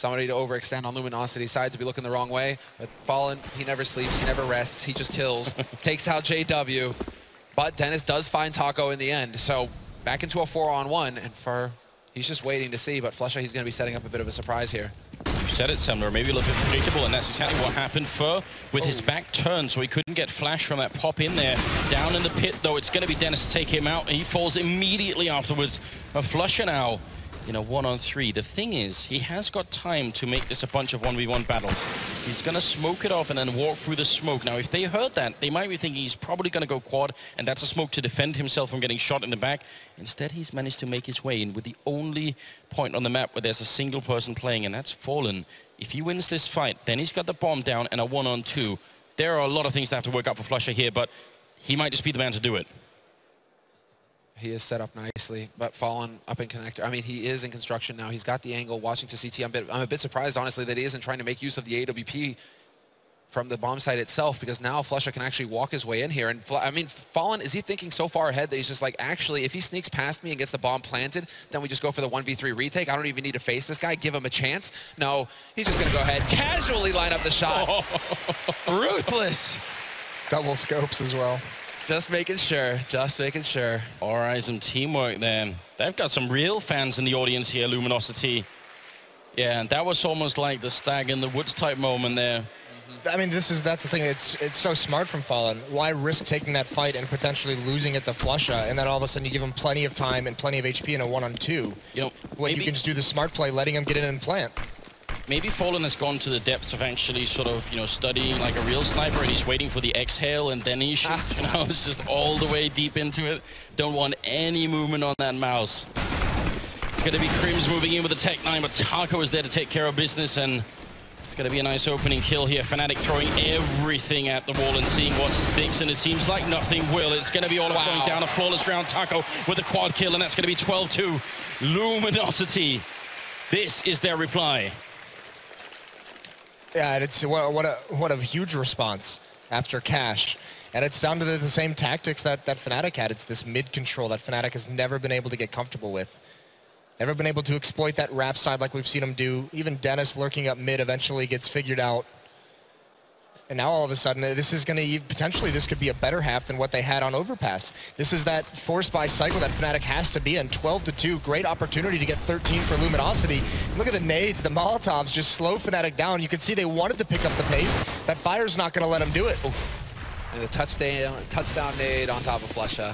somebody to overextend on Luminosity's side to be looking the wrong way. But Fallen, he never sleeps, he never rests, he just kills, takes out JW. But Dennis does find Taco in the end. So back into a 4-on-1, and he's just waiting to see. But Flusha, he's going to be setting up a bit of a surprise here. You said it, Semler, maybe a little bit predictable, and that's exactly what happened. Fur with his back turned, so he couldn't get flash from that pop in there. Down in the pit, though, it's going to be Dennis to take him out, and he falls immediately afterwards. A Flusha now in a 1-on-3. The thing is, he has got time to make this a bunch of 1v1 battles. He's going to smoke it off and then walk through the smoke. Now, if they heard that, they might be thinking he's probably going to go quad, and that's a smoke to defend himself from getting shot in the back. Instead, he's managed to make his way in with the only point on the map where there's a single person playing, and that's Fallen. If he wins this fight, then he's got the bomb down and a 1-on-2. There are a lot of things that have to work out for Flusha here, but he might just be the man to do it. He is set up nicely, but Fallen up in connector. I mean, he is in construction now. He's got the angle, watching to CT. I'm a bit surprised, honestly, that he isn't trying to make use of the AWP from the bomb site itself, because now Flusha can actually walk his way in here. And I mean, Fallen, is he thinking so far ahead that he's just like, actually, if he sneaks past me and gets the bomb planted, then we just go for the 1v3 retake? I don't even need to face this guy, give him a chance. No, he's just going to go ahead, casually line up the shot. Ruthless. Double scopes as well. Just making sure, just making sure. All right, some teamwork there. They've got some real fans in the audience here, Luminosity. Yeah, and that was almost like the stag in the woods type moment there. I mean, that's the thing. It's so smart from Fallen. Why risk taking that fight and potentially losing it to Flusha, and then all of a sudden you give him plenty of time and plenty of HP in a 1-on-2? You know, when you can just do the smart play, letting him get in and plant. Maybe Fallen has gone to the depths of actually sort of, you know, studying like a real sniper, and he's waiting for the exhale and then he shoots. You know, it's just all the way deep into it. Don't want any movement on that mouse. It's going to be Crims moving in with the Tech 9, but Taco is there to take care of business, and it's going to be a nice opening kill here. Fnatic throwing everything at the wall and seeing what sticks, and it seems like nothing will. It's going to be all about going down a flawless round. Taco with a quad kill, and that's going to be 12-2. Luminosity, this is their reply. Yeah, and it's what a huge response after Cash. And it's down to the same tactics that Fnatic had. It's this mid-control that Fnatic has never been able to get comfortable with. Never been able to exploit that wrap side like we've seen him do. Even Dennis lurking up mid eventually gets figured out. And now all of a sudden, this is going to potentially, this could be a better half than what they had on Overpass. This is that forced by cycle that Fnatic has to be in. 12-2, great opportunity to get 13 for Luminosity. Look at the nades, the Molotovs just slow Fnatic down. You can see they wanted to pick up the pace. That fire's not going to let them do it. Oof. And the touchdown nade on top of Flusha.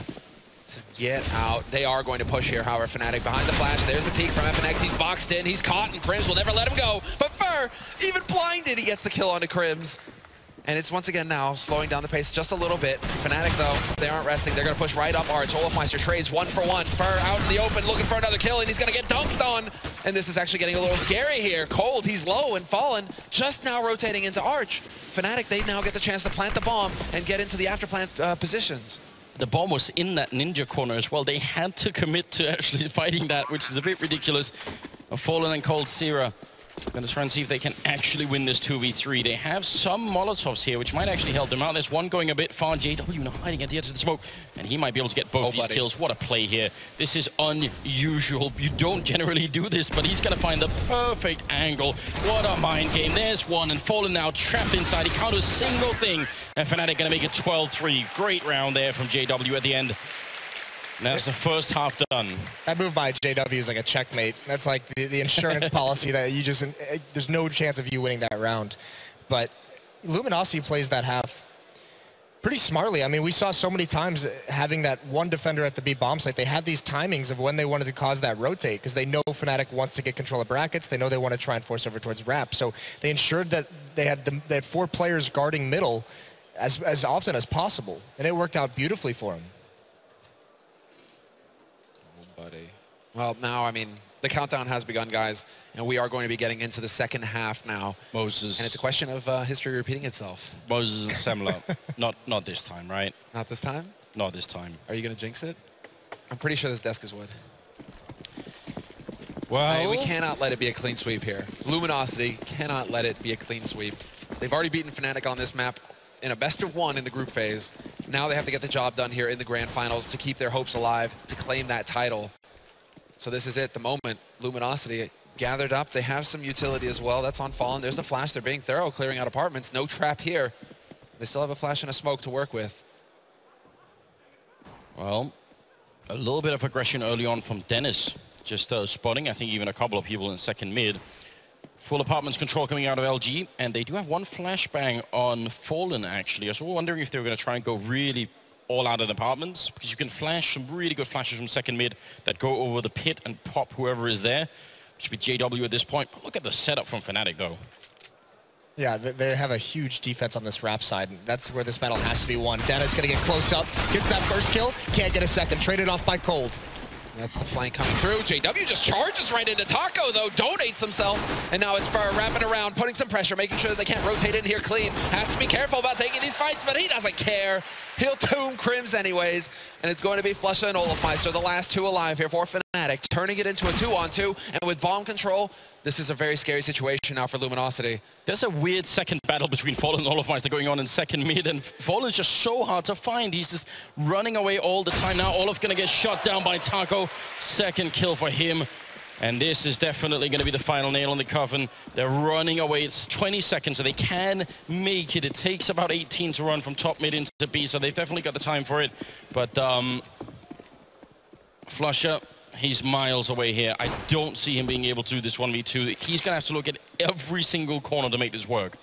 Just get out. They are going to push here, however. Fnatic behind the flash. There's the peek from FNX. He's boxed in. He's caught, and Crims will never let him go. But Fur, even blinded, he gets the kill onto Crims. And it's once again now slowing down the pace just a little bit. Fnatic, though, they aren't resting. They're going to push right up Arch. Olafmeister trades 1 for 1. Fur out in the open looking for another kill, and he's going to get dunked on. And this is actually getting a little scary here. Cold, he's low, and Fallen just now rotating into Arch. Fnatic, they now get the chance to plant the bomb and get into the afterplant positions. The bomb was in that ninja corner as well. They had to commit to actually fighting that, which is a bit ridiculous. Fallen and Cold Sierra going to try and see if they can actually win this 2v3. They have some Molotovs here, which might actually help them out. There's one going a bit far. JW now hiding at the edge of the smoke, and he might be able to get both these kills. What a play here. This is unusual. You don't generally do this, but he's going to find the perfect angle. What a mind game. There's one, and Fallen now trapped inside. He can't do a single thing, and Fnatic going to make it 12-3. Great round there from JW at the end. That's the first half done. That move by JW is like a checkmate. That's like the insurance policy that you just, there's no chance of you winning that round. But Luminosity plays that half pretty smartly. I mean, we saw so many times having that one defender at the B bomb site. They had these timings of when they wanted to cause that rotate, because they know Fnatic wants to get control of brackets. They know they want to try and force over towards wrap. So they ensured that they had 4 players guarding middle as often as possible. And it worked out beautifully for them. Buddy. Well, now, I mean, the countdown has begun, guys, and we are going to be getting into the second half now. Moses. And it's a question of history repeating itself. Moses and Semler. not this time, right? Not this time? Not this time. Are you going to jinx it? I'm pretty sure this desk is wood. Well, hey, we cannot let it be a clean sweep here. Luminosity cannot let it be a clean sweep. They've already beaten Fnatic on this map in a best-of-1 in the group phase. Now they have to get the job done here in the grand finals to keep their hopes alive, to claim that title. So this is it, the moment. Luminosity gathered up. They have some utility as well. That's on Fallen. There's the flash. They're being thorough, clearing out apartments. No trap here. They still have a flash and a smoke to work with. Well, a little bit of aggression early on from Dennis. Just spotting, I think, even a couple of people in second mid. Full apartments control coming out of LG, and they do have one flashbang on Fallen, actually. I was wondering if they were going to try and go really all out of apartments, because you can flash some really good flashes from second mid that go over the pit and pop whoever is there, which would be JW at this point. But look at the setup from Fnatic, though. Yeah, they have a huge defense on this rap side. That's where this battle has to be won. Dennis gonna get close up, gets that first kill, can't get a second, traded off by Cold. That's the flank coming through. JW just charges right into Taco, though, donates himself. And now it's Fur wrapping around, putting some pressure, making sure that they can't rotate in here clean. Has to be careful about taking these fights, but he doesn't care. He'll tomb Crims anyways. And it's going to be Flusha and Olafmeister, the last two alive here for Fnatic, turning it into a 2-on-2. And with bomb control, this is a very scary situation now for Luminosity. There's a weird second battle between Fallen and Olafmeister going on in second mid, and Fallen's just so hard to find. He's just running away all the time. Now Olaf gonna get shot down by Taco. Second kill for him. And this is definitely gonna be the final nail in the coffin. They're running away. It's 20 seconds, so they can make it. It takes about 18 to run from top mid into B, so they've definitely got the time for it. But Flusha, he's miles away here. I don't see him being able to do this 1v2. He's going to have to look at every single corner to make this work.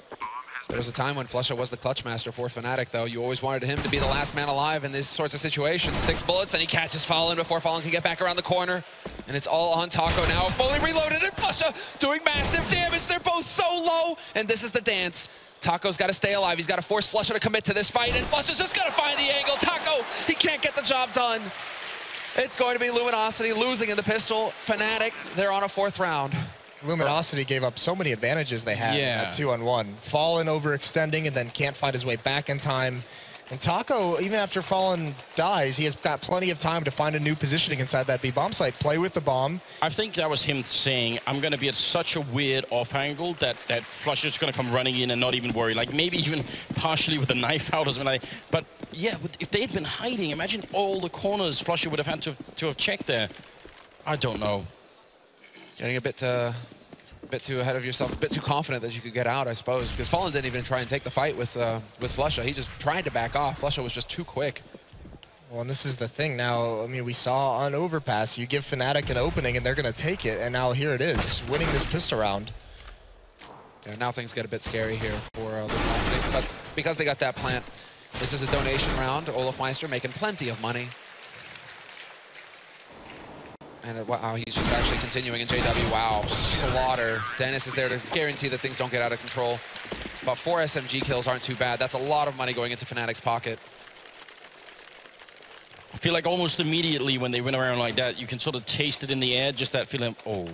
There was a time when Flusha was the clutch master for Fnatic, though. You always wanted him to be the last man alive in these sorts of situations. 6 bullets, and he catches Fallen before Fallen can get back around the corner. And it's all on Taco now, fully reloaded, and Flusha doing massive damage. They're both so low, and this is the dance. Taco's got to stay alive. He's got to force Flusha to commit to this fight, and Flusha's just got to find the angle. Taco, he can't get the job done. It's going to be Luminosity losing in the pistol. Fnatic, they're on a 4th round. Luminosity gave up so many advantages they had at 2-on-1. Fallen overextending and then can't find his way back in time. And Taco, even after Fallen dies, he has got plenty of time to find a new positioning inside that B-bomb site. Play with the bomb. I think that was him saying, I'm going to be at such a weird off angle that Flusha's going to come running in and not even worry. Like maybe even partially with the knife out or something. But yeah, if they had been hiding, imagine all the corners Flusha would have had to have checked there. I don't know. Getting a bit too ahead of yourself, a bit too confident that you could get out, I suppose, because Fallen didn't even try and take the fight with Flusha. He just tried to back off. Flusha was just too quick. Well, and this is the thing now. I mean, we saw on Overpass, you give Fnatic an opening and they're going to take it, and now here it is, winning this pistol round. Yeah, now things get a bit scary here for Luminosity, but because they got that plant, this is a donation round. Olafmeister making plenty of money. And wow, he's just actually continuing in JW. Wow, slaughter. Dennis is there to guarantee that things don't get out of control. But 4 SMG kills aren't too bad. That's a lot of money going into Fnatic's pocket. I feel like almost immediately when they went around like that, you can sort of taste it in the air, just that feeling, oh,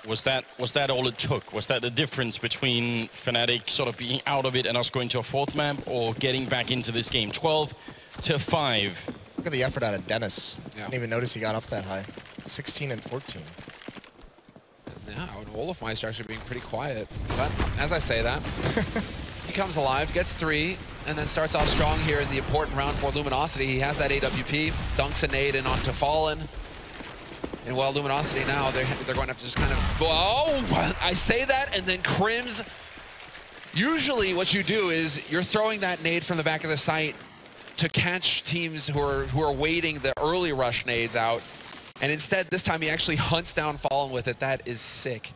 was that all it took? Was that the difference between Fnatic sort of being out of it and us going to a 4th map or getting back into this game? 12-5. Look at the effort out of Dennis. Yeah. Didn't even notice he got up that high. 16 and 14. Yeah, and Olafmeister actually being pretty quiet. But as I say that, he comes alive, gets 3, and then starts off strong here in the important round for Luminosity. He has that AWP, dunks a nade in onto Fallen. And while Luminosity now, they're going to have to just kind of, whoa! I say that, and then Crims. Usually what you do is you're throwing that nade from the back of the site to catch teams who are waiting the early rush nades out. And instead, this time he actually hunts down Fallen with it. That is sick.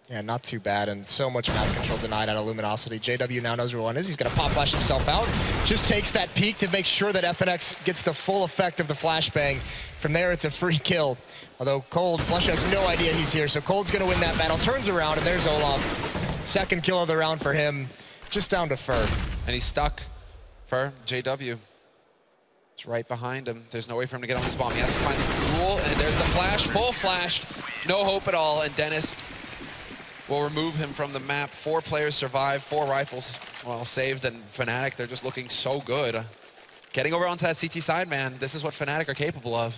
Yeah, not too bad, and so much map control denied out of Luminosity. JW now knows where one is. He's going to pop flash himself out. Just takes that peek to make sure that FNX gets the full effect of the flashbang. From there, it's a free kill. Although Cold, Flush has no idea he's here, so Cold's going to win that battle. Turns around, and there's Olaf. Second kill of the round for him. Just down to Fur. And he's stuck. Fur, JW. It's right behind him. There's no way for him to get on this bomb. He has to find the duel, and there's the flash, full flash. No hope at all, and Dennis will remove him from the map. 4 players survive, 4 rifles, well, saved, and Fnatic, they're just looking so good. Getting over onto that CT side, man, this is what Fnatic are capable of.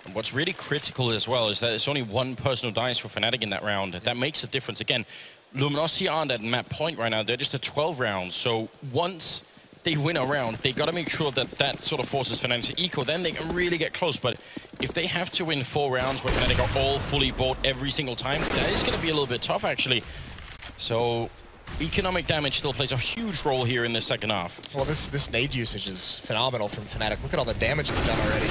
And what's really critical as well is that it's only 1 person who dies for Fnatic in that round. That makes a difference. Again, Luminosity are on that map point right now. They're just at 12 rounds, so once they win a round, they got to make sure that that sort of forces Fnatic to eco. Then they can really get close. But if they have to win 4 rounds where Fnatic are all fully bought every single time, that is going to be a little bit tough, actually. So economic damage still plays a huge role here in the second half. Well, this nade usage is phenomenal from Fnatic. Look at all the damage it's done already.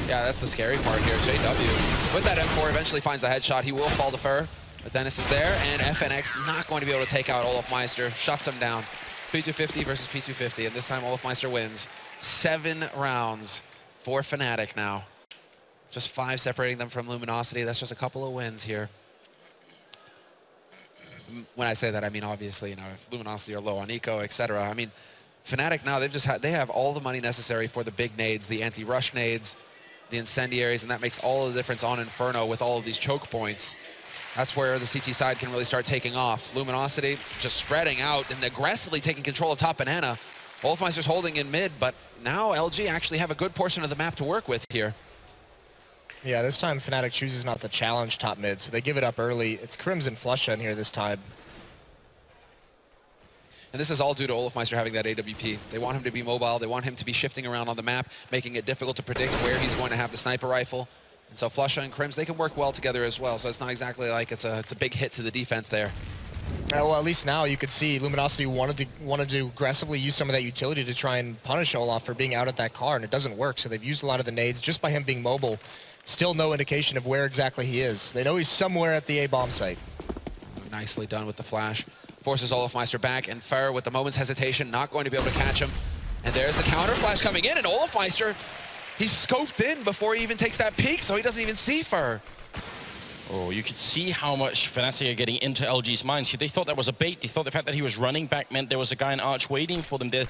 Yeah, that's the scary part here. JW, with that M4, eventually finds the headshot. He will fall to Fur, but Dennis is there, and FNX not going to be able to take out Olofmeister. Shuts him down. P250 versus P250, and this time Olofmeister wins. 7 rounds for Fnatic now. Just 5 separating them from Luminosity. That's just a couple of wins here. When I say that, I mean, obviously, you know, if Luminosity are low on eco, etc. I mean, Fnatic now, they have all the money necessary for the big nades, the anti-rush nades, the incendiaries, and that makes all the difference on Inferno with all of these choke points. That's where the CT side can really start taking off. Luminosity just spreading out and aggressively taking control of top banana. Olofmeister's holding in mid, but now LG actually have a good portion of the map to work with here. Yeah, this time Fnatic chooses not to challenge top mid, so they give it up early. It's Crimson Flusha in here this time. And this is all due to Olofmeister having that AWP. They want him to be mobile. They want him to be shifting around on the map, making it difficult to predict where he's going to have the sniper rifle. And so Flusha and Crims, they can work well together as well. So it's not exactly like it's a big hit to the defense there. Well, at least now you could see Luminosity wanted to aggressively use some of that utility to try and punish Olof for being out at that car, and it doesn't work. So they've used a lot of the nades just by him being mobile. Still no indication of where exactly he is. They know he's somewhere at the A-bomb site. Nicely done with the flash. Forces Olofmeister back, and Fer, with the moment's hesitation, not going to be able to catch him. And there's the counter flash coming in, and Olofmeister, he's scoped in before he even takes that peek, so he doesn't even see Fer. Oh, you could see how much Fnatic are getting into LG's minds. They thought that was a bait. They thought the fact that he was running back meant there was a guy in Arch waiting for them. They're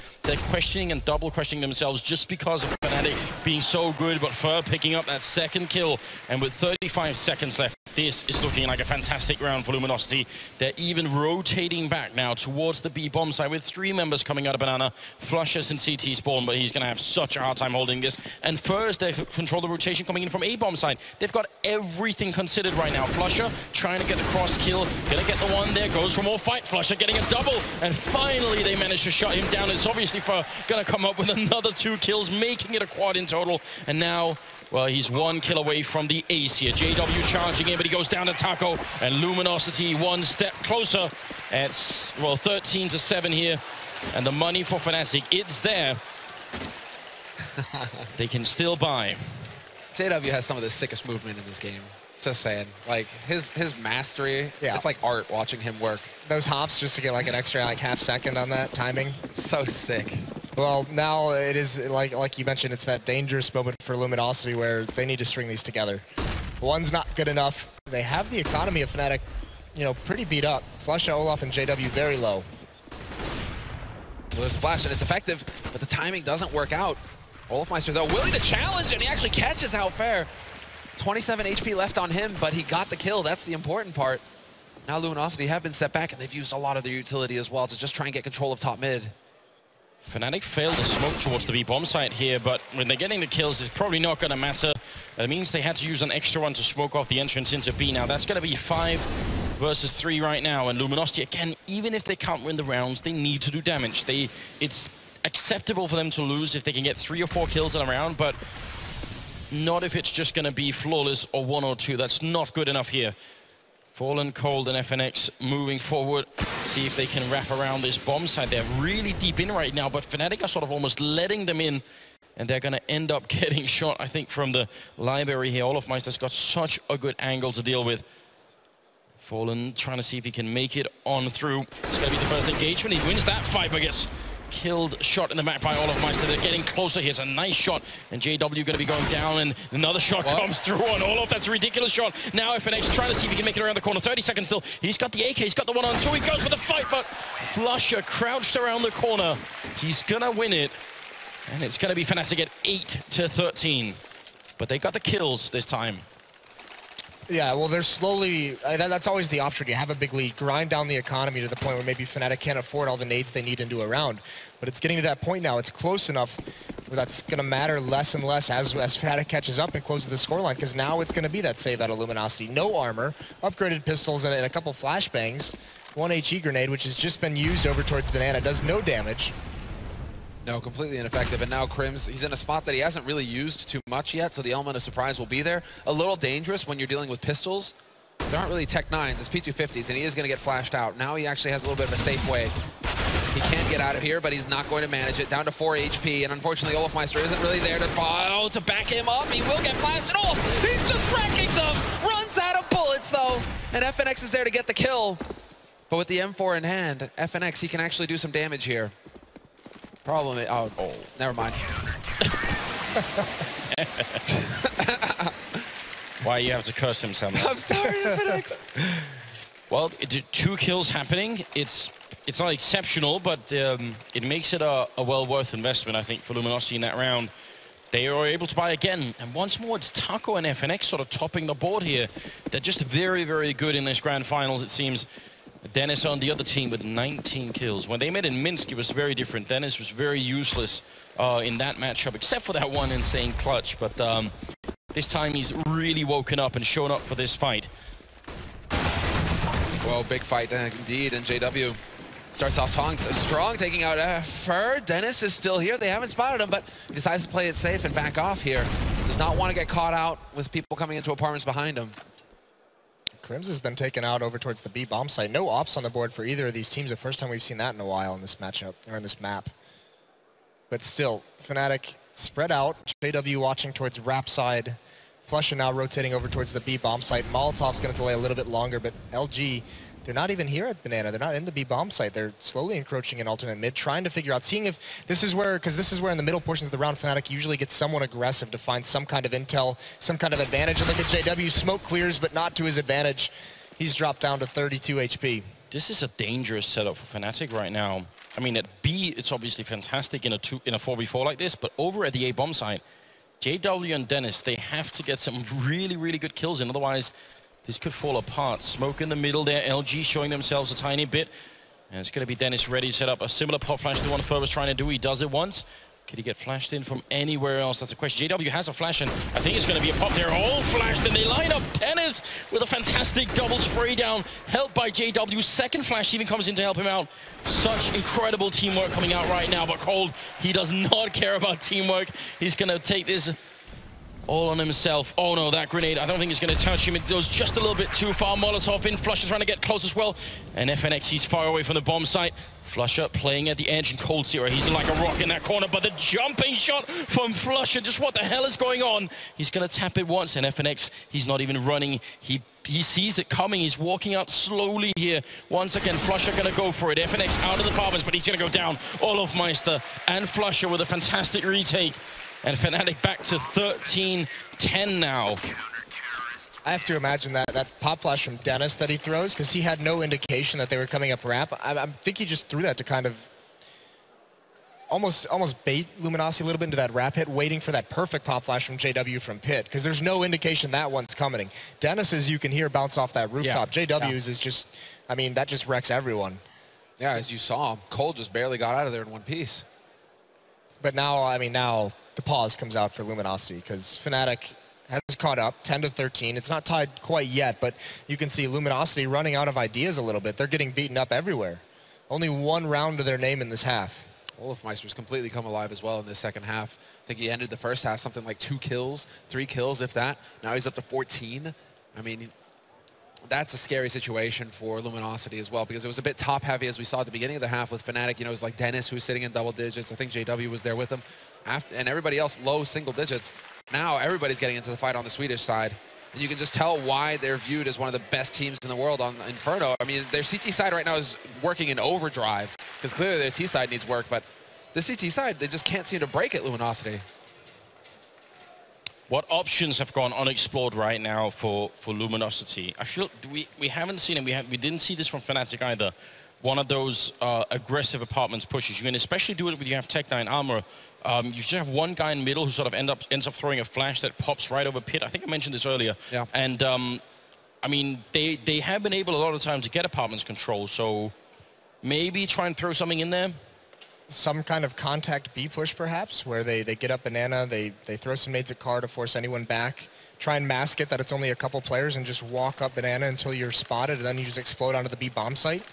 questioning and double questioning themselves just because of Fnatic being so good, but Fer picking up that second kill. And with 35 seconds left, this is looking like a fantastic round for Luminosity. They're even rotating back now towards the B bomb side with 3 members coming out of Banana. Flushes and CT spawn, but he's going to have such a hard time holding this. And first, they control the rotation coming in from A bomb side. They've got everything considered right now. Flusha trying to get the cross kill, gonna get the one there, goes for more fight. Flusha getting a double, and finally they manage to shut him down. It's obviously for gonna come up with another 2 kills, making it a quad in total. And now, well, he's 1 kill away from the ace here. JW charging in, but he goes down to Taco, and Luminosity 1 step closer. It's, well, 13-7 here, and the money for Fnatic, it's there. They can still buy. JW has some of the sickest movement in this game. Just saying, like his mastery, yeah. It's like art watching him work. Those hops just to get like an extra like half second on that timing. So sick. Well, now it is like you mentioned, it's that dangerous moment for Luminosity where they need to string these together. One's not good enough. They have the economy of Fnatic, you know, pretty beat up. Flusha, Olaf, and JW very low. Well, there's a flash and it's effective, but the timing doesn't work out. Olofmeister though willing to challenge, and he actually catches out Fair. 27 HP left on him, but he got the kill. That's the important part. Now Luminosity have been set back, and they've used a lot of their utility as well to just try and get control of top mid. Fnatic failed to smoke towards the B bomb site here, but when they're getting the kills, it's probably not going to matter. That means they had to use an extra one to smoke off the entrance into B. Now that's going to be 5 versus 3 right now, and Luminosity, again, even if they can't win the rounds, they need to do damage. It's acceptable for them to lose if they can get 3 or 4 kills in a round, but not if it's just going to be flawless or 1 or 2. That's not good enough here. Fallen Cold and FNX moving forward. See if they can wrap around this bomb side. They're really deep in right now, but Fnatic are sort of almost letting them in, and they're going to end up getting shot, I think, from the library here. Olofmeister's got such a good angle to deal with. Fallen trying to see if he can make it on through. It's going to be the first engagement. He wins that fight, but gets killed, shot in the back by Olofmeister. They're getting closer. Here's a nice shot, and JW going to be going down, and another shot comes through on Olof. That's a ridiculous shot. Now FNX trying to see if he can make it around the corner. 30 seconds still. He's got the AK. He's got the 1 on 2. He goes for the fight, but Flusha crouched around the corner. He's going to win it, and it's going to be Fnatic at 8-13. But they got the kills this time. Yeah, well, they're slowly, that's always the option. You have a big lead, grind down the economy to the point where maybe Fnatic can't afford all the nades they need into a round. But it's getting to that point now. It's close enough where that's going to matter less and less as Fnatic catches up and closes the scoreline, because now it's going to be that save out of Luminosity. No armor, upgraded pistols, and a couple flashbangs. 1 HE grenade, which has just been used over towards Banana, does no damage. No, completely ineffective. And now Crims, he's in a spot that he hasn't really used too much yet, so the element of surprise will be there. A little dangerous when you're dealing with pistols. They aren't really Tech 9s, it's P250s, and he is going to get flashed out. Now he actually has a little bit of a safe way. He can get out of here, but he's not going to manage it. Down to 4 HP, and unfortunately Olofmeister isn't really there to back him up. He will get flashed, and Olaf, he's just wrecking them! Runs out of bullets, though, and FNX is there to get the kill. But with the M4 in hand, FNX, he can actually do some damage here. Problem is, oh, never mind. Why you have to curse him, Sam? I'm sorry, FNX. Well, 2 kills happening. It's not exceptional, but it makes it a well worth investment, I think, for Luminosity in that round. They are able to buy again, and once more it's Taco and FNX sort of topping the board here. They're just very, very good in this grand finals, it seems. Dennis on the other team with 19 kills. When they met in Minsk, it was very different. Dennis was very useless in that matchup, except for that one insane clutch. But this time he's really woken up and shown up for this fight. Well, big fight indeed, and JW starts off strong, taking out Fur. Dennis is still here. They haven't spotted him, but he decides to play it safe and back off here. Does not want to get caught out with people coming into apartments behind him. Crims has been taken out over towards the B bomb site. No ops on the board for either of these teams. The first time we've seen that in a while in this matchup, or in this map. But still, Fnatic spread out. JW watching towards Rap side. Flusha now rotating over towards the B bomb site. Molotov's going to delay a little bit longer, but LG, they're not even here at Banana. They're not in the B bomb site. They're slowly encroaching in alternate mid, trying to figure out, seeing if this is where, because this is where in the middle portions of the round, Fnatic usually gets someone aggressive to find some kind of intel, some kind of advantage. And look at JW, smoke clears, but not to his advantage. He's dropped down to 32 HP. This is a dangerous setup for Fnatic right now. I mean, at B, it's obviously fantastic in a 4v4 like this, but over at the A bomb site, JW and Dennis, they have to get some really, really good kills in, otherwise this could fall apart. Smoke in the middle there, LG showing themselves a tiny bit. And it's going to be Dennis ready to set up a similar pop flash to the one Fur was trying to do. He does it once. Could he get flashed in from anywhere else? That's a question. JW has a flash, and I think it's going to be a pop. They're all flashed, and they line up Dennis with a fantastic double spray down, helped by JW. Second flash even comes in to help him out. Such incredible teamwork coming out right now, but Cold, he does not care about teamwork. He's going to take this all on himself. Oh no, that grenade, I don't think it's going to touch him. It goes just a little bit too far. Molotov in, Flusha trying to get close as well. And FNX, he's far away from the bomb site. Flusha playing at the edge, and Cold Zero, he's like a rock in that corner, but the jumping shot from Flusha, just what the hell is going on? He's going to tap it once, and FNX, he's not even running. He sees it coming. He's walking out slowly here. Once again, Flusha going to go for it. FNX out of the apartments, but he's going to go down. Olofmeister and Flusha with a fantastic retake. And Fnatic back to 13-10 now. I have to imagine that pop flash from Dennis that he throws, because he had no indication that they were coming up ramp. I think he just threw that to kind of almost bait Luminosity a little bit into that rap hit, waiting for that perfect pop flash from JW from pit, because there's no indication that one's coming. Dennis's you can hear bounce off that rooftop. Yeah. JW's is just, I mean, that just wrecks everyone. Yeah, as you saw, Cole just barely got out of there in one piece. But now, I mean, now the pause comes out for Luminosity, because Fnatic has caught up, 10-13. It's not tied quite yet, but you can see Luminosity running out of ideas a little bit. They're getting beaten up everywhere. Only one round to their name in this half. Olofmeister's completely come alive as well in this second half. I think he ended the first half something like 2 kills, 3 kills, if that. Now he's up to 14. I mean, that's a scary situation for Luminosity as well, because it was a bit top-heavy, as we saw at the beginning of the half with Fnatic. You know, it was like Dennis who was sitting in double digits. I think JW was there with him. And everybody else low single digits. Now everybody's getting into the fight on the Swedish side. And you can just tell why they're viewed as one of the best teams in the world on Inferno. I mean, their CT side right now is working in overdrive, because clearly their T side needs work, but the CT side, they just can't seem to break it, Luminosity. What options have gone unexplored right now for Luminosity? I feel we haven't seen it. We didn't see this from Fnatic either. One of those aggressive apartments pushes. You can especially do it when you have Tech 9 armor. You just have one guy in the middle who sort of ends up throwing a flash that pops right over pit. I think I mentioned this earlier. Yeah. And I mean, they have been able a lot of times to get apartments control. So maybe try and throw something in there. Some kind of contact B push, perhaps, where they get up Banana, they throw some nades at car to force anyone back, try and mask it that it's only a couple players, and just walk up Banana until you're spotted, and then you just explode onto the B bomb site.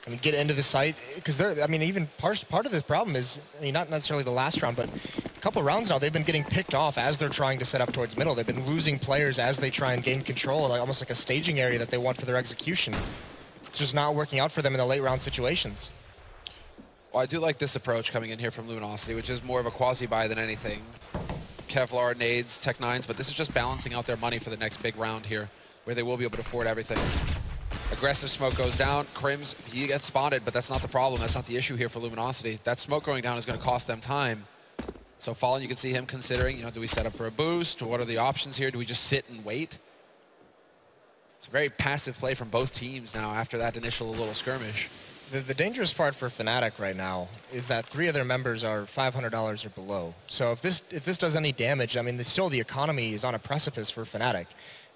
I mean, get into the site, because they're, I mean, even part of this problem is, I mean, not necessarily the last round, but a couple rounds now, they've been getting picked off as they're trying to set up towards middle. They've been losing players as they try and gain control, like almost like a staging area that they want for their execution. It's just not working out for them in the late round situations. Well, I do like this approach coming in here from Luminosity, which is more of a quasi-buy than anything. Kevlar, nades, Tech 9s, but this is just balancing out their money for the next big round here, where they will be able to afford everything. Aggressive smoke goes down. Crims, he gets spotted, but that's not the problem. That's not the issue here for Luminosity. That smoke going down is going to cost them time. So Fallen, you can see him considering, you know, do we set up for a boost? What are the options here? Do we just sit and wait? It's a very passive play from both teams now after that initial little skirmish. The dangerous part for Fnatic right now is that 3 of their members are $500 or below. So if this does any damage, I mean, still the economy is on a precipice for Fnatic.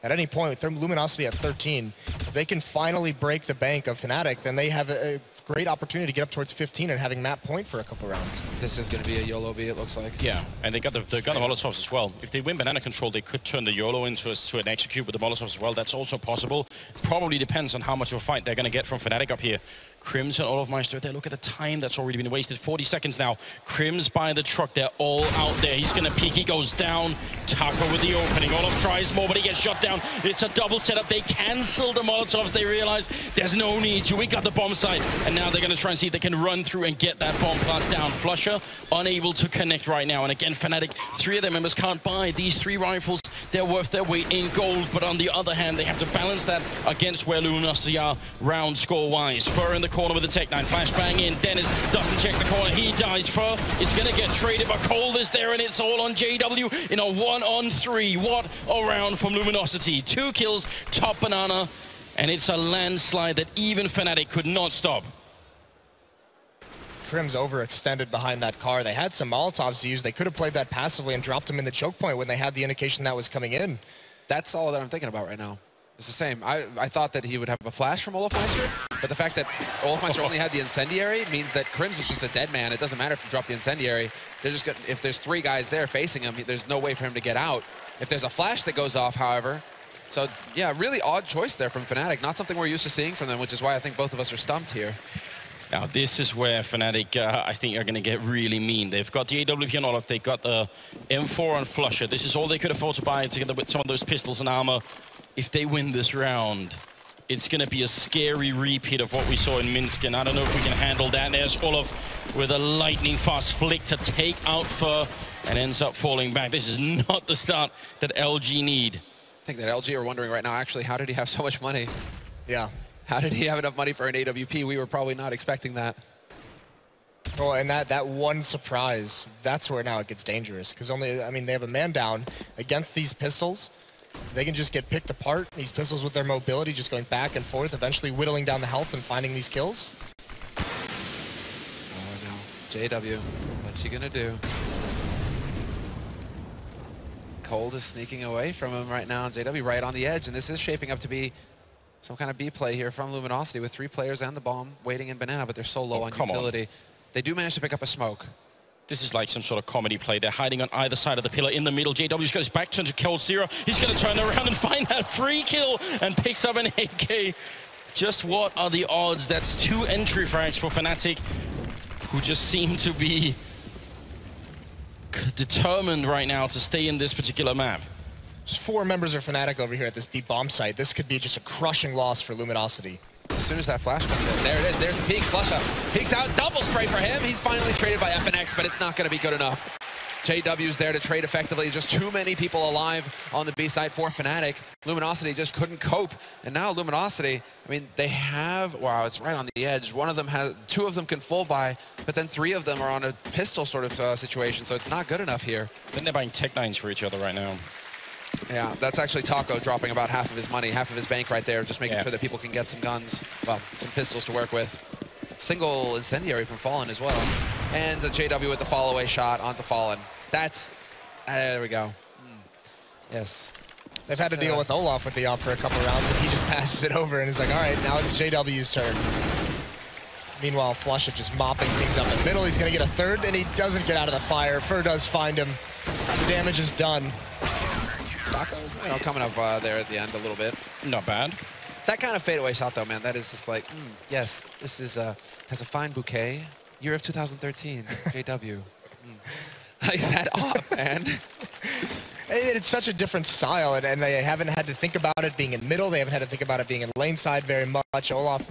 At any point, with their Luminosity at 13, if they can finally break the bank of Fnatic, then they have a great opportunity to get up towards 15 and having map point for a couple rounds. This is going to be a YOLO B, it looks like. Yeah, and they got the Molotovs as well. If they win banana control, they could turn the YOLO into an execute with the Molotovs as well. That's also possible. Probably depends on how much of a fight they're going to get from Fnatic up here. Crims and Olofmeister there. Look at the time that's already been wasted. 40 seconds now. Crims by the truck. They're all out there. He's going to peek. He goes down. Taco with the opening. Olof tries more, but he gets shot down. It's a double setup. They cancel the Molotovs. They realize there's no need to. We got the bomb site. And now they're going to try and see if they can run through and get that bomb plant down. Flusher unable to connect right now. And again, Fnatic, 3 of their members can't buy these 3 rifles. They're worth their weight in gold. But on the other hand, they have to balance that against where Luminosity are round score-wise. Fur in the corner with the Tech 9. Flashbang in. Dennis doesn't check the corner. He dies. Fur is going to get traded, but Cold is there, and it's all on JW in a 1-on-3. What a round from Luminosity. 2 kills, top banana, and it's a landslide that even Fnatic could not stop. Crims overextended behind that car. They had some Molotovs to use. They could have played that passively and dropped him in the choke point when they had the indication that was coming in. That's all that I'm thinking about right now. It's the same. I thought that he would have a flash from Olofmeister, but the fact that Olofmeister only had the incendiary means that Crims is just a dead man. It doesn't matter if you drop the incendiary. They're just gonna, if there's 3 guys there facing him, there's no way for him to get out. If there's a flash that goes off, however, so yeah, really odd choice there from Fnatic. Not something we're used to seeing from them, which is why I think both of us are stumped here. Now, this is where Fnatic, I think, are going to get really mean. They've got the AWP on Olaf. They've got the M4 on Flusher. This is all they could afford to buy together with some of those pistols and armor. If they win this round, it's going to be a scary repeat of what we saw in Minsk, and I don't know if we can handle that. There's Olaf with a lightning-fast flick to take out Fur and ends up falling back. This is not the start that LG need. I think that LG are wondering right now, actually, how did he have so much money? Yeah. How did he have enough money for an AWP? We were probably not expecting that. Oh, and that one surprise, that's where now it gets dangerous. Because only, I mean, they have a man down against these pistols. They can just get picked apart. These pistols with their mobility just going back and forth, eventually whittling down the health and finding these kills. Oh no, JW, what you gonna do? Cold is sneaking away from him right now. JW right on the edge, and this is shaping up to be some kind of B play here from Luminosity with 3 players and the bomb waiting in banana, but they're so low on utility. They do manage to pick up a smoke. This is like some sort of comedy play. They're hiding on either side of the pillar in the middle. JW goes back, turns to Cold Zero. He's going to turn around and find that free kill and picks up an AK. Just what are the odds? That's 2 entry frags for Fnatic, who just seem to be determined right now to stay in this particular map. There's 4 members of Fnatic over here at this B bomb site. This could be just a crushing loss for Luminosity. As soon as that flash comes in, there it is. There's the peek. Flush up. Peeks out. Double spray for him. He's finally traded by FNX, but it's not going to be good enough. JW's there to trade effectively. Just too many people alive on the B side for Fnatic. Luminosity just couldn't cope. And now Luminosity, I mean, they have, wow, it's right on the edge. One of them has, 2 of them can full buy, but then 3 of them are on a pistol sort of situation, so it's not good enough here. Then they're buying Tech 9s for each other right now. Yeah, that's actually Taco dropping about half of his money, half of his bank right there, just making sure that people can get some guns, well, some pistols to work with. Single incendiary from Fallen as well. And a JW with the fall away shot onto Fallen. That's, there we go. Yes. They've had to deal with Olaf with the op for a couple rounds, and he just passes it over and is like, all right, now it's JW's turn. Meanwhile, Flush is just mopping things up in the middle. He's going to get a 3rd, and he doesn't get out of the fire. Fur does find him. The damage is done. Taco, you know, coming up there at the end a little bit. Not bad. That kind of fadeaway shot, though, man, that is just like, yes, this is has a fine bouquet. Year of 2013, JW. Like that off, man. It's such a different style, and they haven't had to think about it being in middle. They haven't had to think about it being in lane side very much. Olaf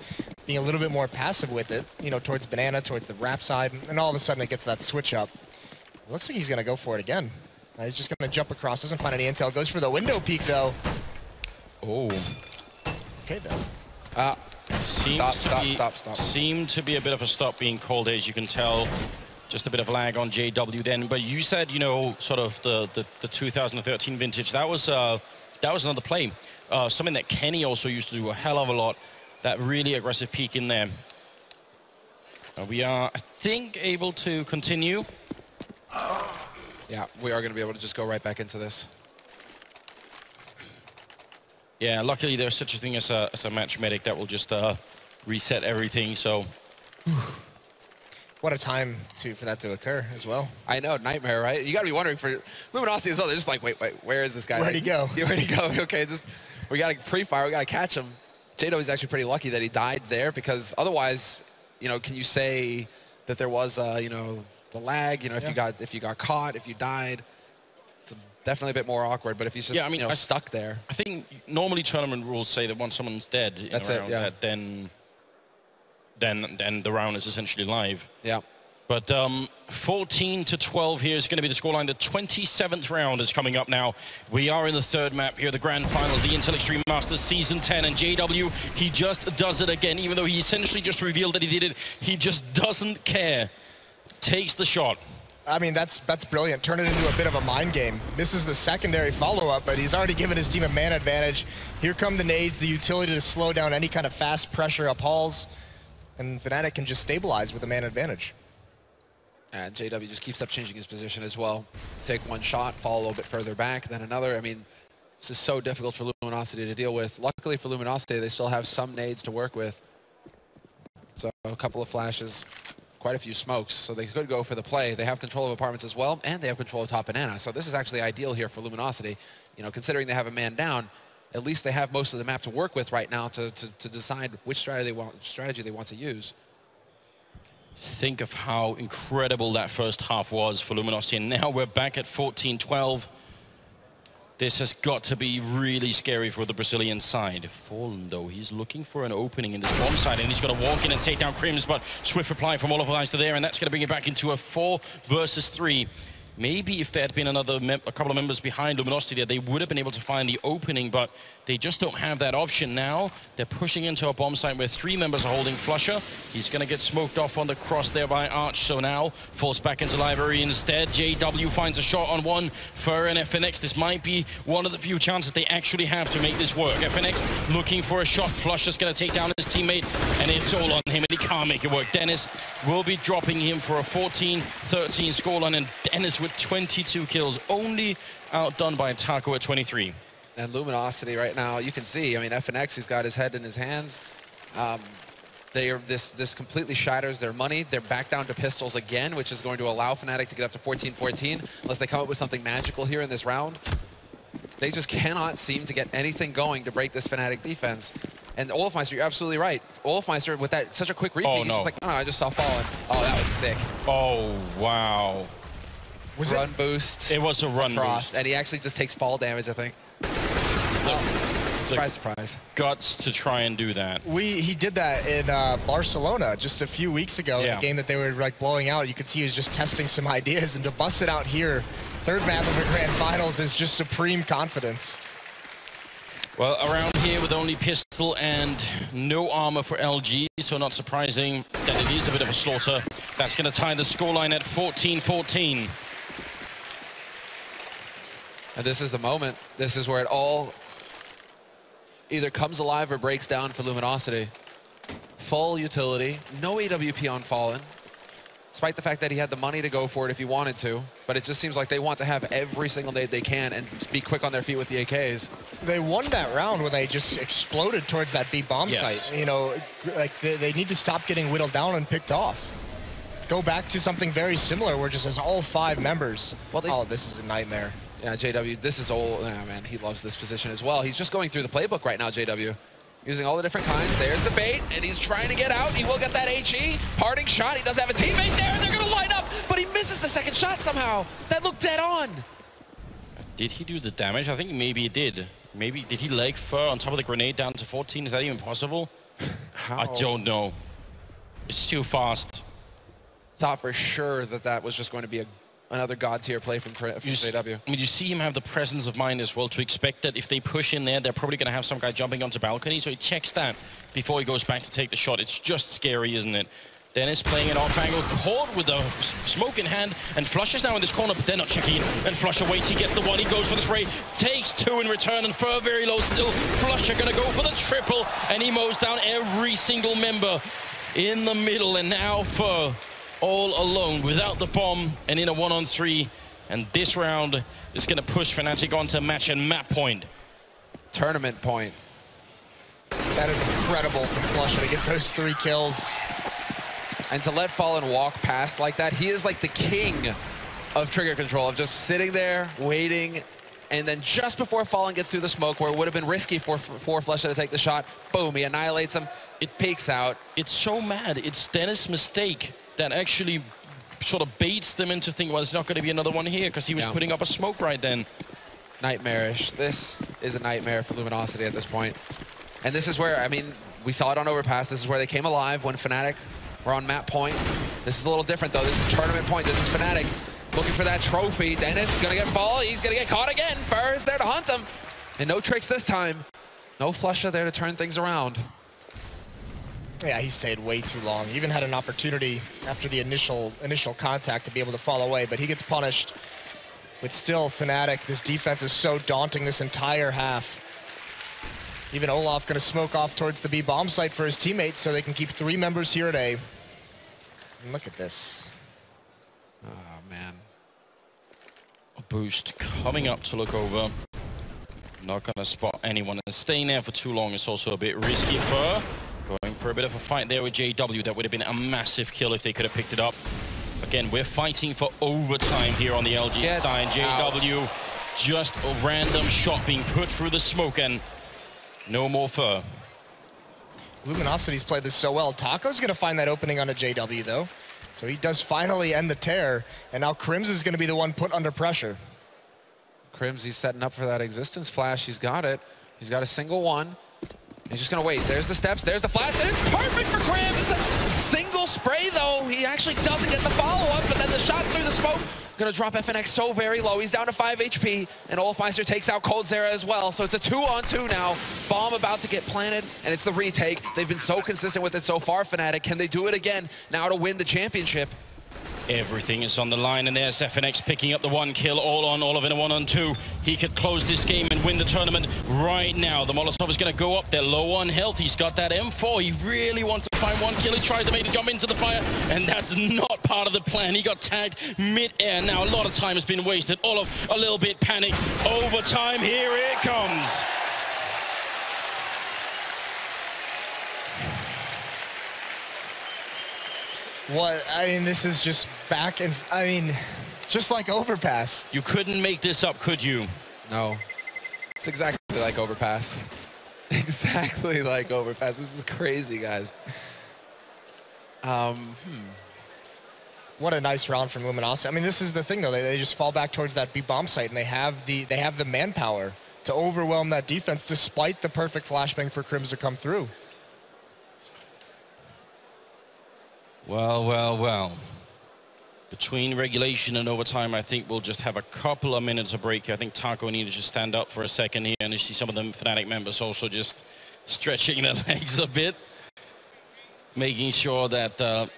being a little bit more passive with it, you know, towards banana, towards the wrap side, and all of a sudden it gets that switch up. It looks like he's going to go for it again. He's just going to jump across, doesn't find any intel, goes for the window peek, though. Oh. Okay, then. Stop. Seemed to be a bit of a stop being called, as you can tell. Just a bit of lag on JW then. But you said, you know, sort of the 2013 vintage. That was another play. Something that Kenny also used to do a hell of a lot. That really aggressive peek in there. We are, I think, able to continue. Yeah, we are going to be able to just go right back into this. Yeah, luckily there's such a thing as a match medic that will just reset everything, so... What a time for that to occur as well. I know, nightmare, right? You got to be wondering for Luminosity as well. They're just like, wait, where is this guy? Where'd he go? Where'd he go? Okay, we got to pre-fire, we got to catch him. Jado is actually pretty lucky that he died there, because otherwise, you know, can you say that there was, you know, the lag, you know, if you got caught, if you died, it's definitely a bit more awkward. But if he's just, yeah, I mean, you know, stuck there. I think normally tournament rules say that once someone's dead, that's it, yeah. Then the round is essentially live. Yeah. But 14-12 here is going to be the scoreline. The 27th round is coming up now. We are in the third map here, the grand final, the Intel Extreme Masters Season 10. And JW, he just does it again, even though he essentially just revealed that he did it. He just doesn't care. Takes the shot. I mean, that's brilliant. Turn it into a bit of a mind game. Misses the secondary follow-up, but he's already given his team a man advantage. Here come the nades, the utility to slow down any kind of fast pressure up halls. And Fnatic can just stabilize with a man advantage. And JW just keeps up changing his position as well. Take one shot, fall a little bit further back, then another. I mean, this is so difficult for Luminosity to deal with. Luckily for Luminosity, they still have some nades to work with. So a couple of flashes, quite a few smokes, so they could go for the play. They have control of apartments as well, and they have control of top banana. So this is actually ideal here for Luminosity. You know, considering they have a man down, at least they have most of the map to work with right now to decide which strategy they want to use. Think of how incredible that first half was for Luminosity, and now we're back at 14-12. This has got to be really scary for the Brazilian side. Fallen, though, he's looking for an opening in this bomb side, and he's going to walk in and take down Crims, but swift reply from all of eyes to there, and that's going to bring it back into a 4 versus 3. Maybe if there had been a couple of members behind Luminosity there, they would have been able to find the opening, but they just don't have that option now. They're pushing into a bomb site where 3 members are holding Flusher. He's going to get smoked off on the cross there by Arch, so now falls back into library instead. JW finds a shot on one for an FNX. This might be one of the few chances they actually have to make this work. FNX looking for a shot. Flusher's going to take down his teammate, and it's all on him, and he can't make it work. Dennis will be dropping him for a 14-13 scoreline, and Dennis with 22 kills, only outdone by Taco at 23. And Luminosity right now, you can see, I mean, FNX, he's got his head in his hands. This completely shatters their money. They're back down to pistols again, which is going to allow Fnatic to get up to 14-14, unless they come up with something magical here in this round. They just cannot seem to get anything going to break this Fnatic defense. And Olafmeister, you're absolutely right. Olafmeister, with that such a quick repeat, he's just like, oh, no, I just saw Fallen. Oh, that was sick. Oh, wow. Was run boost. It was a run boost. boost. And he actually just takes fall damage, I think. Surprise, surprise. Guts to try and do that. He did that in Barcelona just a few weeks ago, in a game that they were like blowing out. You could see he was just testing some ideas, and to bust it out here, third map of the grand finals, is just supreme confidence. Well, around here with only pistol and no armor for LG, so not surprising that it is a bit of a slaughter. That's going to tie the scoreline at 14-14. And this is the moment. This is where it all either comes alive or breaks down for Luminosity. Full utility, no AWP on Fallen, despite the fact that he had the money to go for it if he wanted to. But it just seems like they want to have every single nade they can and be quick on their feet with the AKs. They won that round when they just exploded towards that B bomb site. You know, like they need to stop getting whittled down and picked off. Go back to something very similar where just as all 5 members. Well, oh, this is a nightmare. Yeah, JW, this is old. Oh, man, he loves this position as well. He's just going through the playbook right now, JW. using all the different kinds. There's the bait, and he's trying to get out. He will get that HE. Parting shot. He does have a teammate there, and they're going to line up, but he misses the second shot somehow. That looked dead on. Did he do the damage? I think maybe he did. Maybe, did he leg Fur on top of the grenade down to 14? Is that even possible? How? I don't know. It's too fast. Thought for sure that that was just going to be another god tier play from JW. I mean, you see him have the presence of mind as well to expect that if they push in there, they're probably going to have some guy jumping onto balcony. So he checks that before he goes back to take the shot. It's just scary, isn't it? Dennis playing an off angle, caught with the smoke in hand, and Flusher's now in this corner, but they're not checking in. And Flusher waits, he gets the one, he goes for the spray, takes two in return, and Fur very low still. Flusher gonna go for the triple, and he mows down every single member in the middle, and now Fur all alone without the bomb and in a 1-on-3. And this round is gonna push Fnatic onto match and map point. Tournament point. That is incredible from Flusher to get those 3 kills. And to let Fallen walk past like that, he is like the king of trigger control, of just sitting there, waiting, and then just before Fallen gets through the smoke, where it would have been risky for Flusher to take the shot, boom, he annihilates him, it peeks out. It's so mad. It's Dennis' mistake that actually sort of baits them into thinking, well, there's not going to be another one here, because he was putting up a smoke right then. Nightmarish. This is a nightmare for Luminosity at this point. And this is where, I mean, we saw it on Overpass. This is where they came alive when Fnatic were on map point. This is a little different, though. This is tournament point. This is Fnatic looking for that trophy. Dennis gonna get followed. He's gonna get caught again. Fur is there to hunt him. And no tricks this time. No Flusher there to turn things around. Yeah, he stayed way too long. He even had an opportunity after the initial contact to be able to fall away, but he gets punished. But still, Fnatic, this defense is so daunting this entire half. Even Olaf gonna smoke off towards the B bomb site for his teammates so they can keep 3 members here at A. And look at this. Oh, man. A boost coming up to look over. Not gonna spot anyone, and staying there for too long is also a bit risky. Fur going for a bit of a fight there with JW. That would have been a massive kill if they could have picked it up. Again, we're fighting for overtime here on the LG side. JW, just a random shot being put through the smoke, and no more Fur. Luminosity's played this so well. Taco's gonna find that opening on a JW though. So he does finally end the tear, and now Crims is gonna be the one put under pressure. Crims, he's setting up for that existence flash. He's got it. He's got a single one. He's just gonna wait. There's the steps, there's the flash, and it's perfect for Crims! Single spray though, he actually doesn't get the follow-up, but then the shot through the smoke. Gonna drop FNX so very low. He's down to 5 HP, and Olfmeister takes out coldzera as well. So it's a 2-on-2 now. Bomb about to get planted, and it's the retake. They've been so consistent with it so far, Fnatic. Can they do it again now to win the championship? Everything is on the line, and there's FNX picking up the 1 kill, all of it in a 1-on-2. He could close this game and win the tournament right now. The Molotov is going to go up. They're low on health. He's got that M4. He really wants to find 1 kill. He tries to make it jump into the fire, and that's not part of the plan. He got tagged mid-air. Now a lot of time has been wasted. Olaf a little bit panicked. Overtime, here it comes. What, I mean, this is just back and, I mean, just like Overpass. You couldn't make this up, could you? No. It's exactly like Overpass. Exactly like Overpass. This is crazy, guys. What a nice round from Luminosity. I mean, this is the thing, though. They just fall back towards that B bomb site, and they have the manpower to overwhelm that defense, despite the perfect flashbang for Crims to come through. Well, well, well. Between regulation and overtime, I think we'll just have a couple of minutes of break here. I think Taco needed to stand up for a second here, and you see some of the Fnatic members also just stretching their legs a bit, making sure that